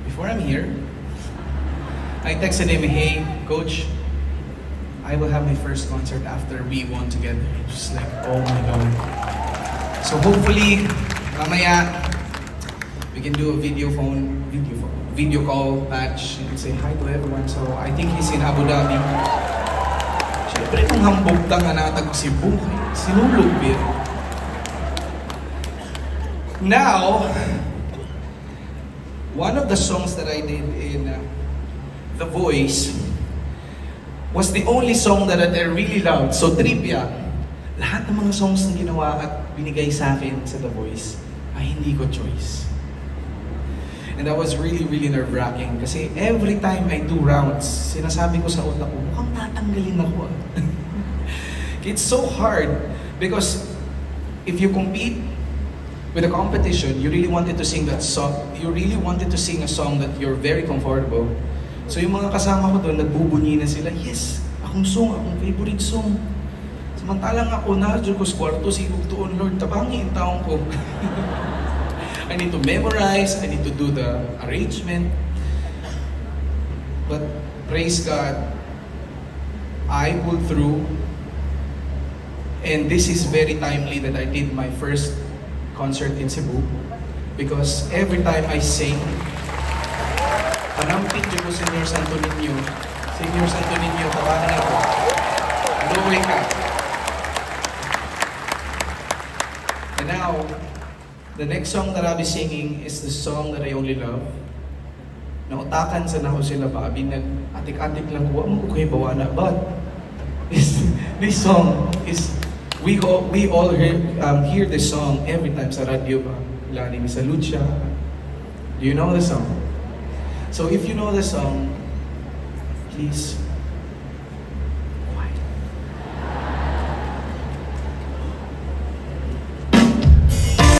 before I'm here, I texted him, hey, coach, I will have my first concert after we won together. Just like, oh my God. So hopefully, mamaya, we can do a video call match and say hi to everyone. So I think he's in Abu Dhabi. Siyempre, kung hambog ta nga natag Cebu, sinulog bit. Now, one of the songs that I did in The Voice was the only song that I really loved. So trivia, lahat ng mga songs na ginawa at binigay sa akin sa The Voice ay hindi ko choice. And that was really, really nerve-wracking kasi every time I do rounds, sinasabi ko sa utak ko, mukhang tatanggalin ako. It's so hard because if you compete with a competition, you really wanted to sing that song, you really wanted to sing a song that you're very comfortable. So yung mga kasama ko doon, nagbubunyi na sila, yes, akong favorite song. Samantalang ako na, dyan ko sa kwarto, sigog doon, Lord, tabangin taong ko. I need to memorize, I need to do the arrangement. But praise God, I pulled through. And this is very timely that I did my first concert in Cebu. Because every time I sing, panampit yun ko Senyor Santo Niño. Senyor Santo Niño, tawanan ako. Luwi ka. And now, the next song that I'll be singing is the song that I only love. Nautakan sa naho sila pa. Nag-atik-atik lang ko, mo ko kayo bawana. But, this song is, we all hear this song every time sa radio ba. Lani ni sa Lucha. Do you know the song? So if you know the song, please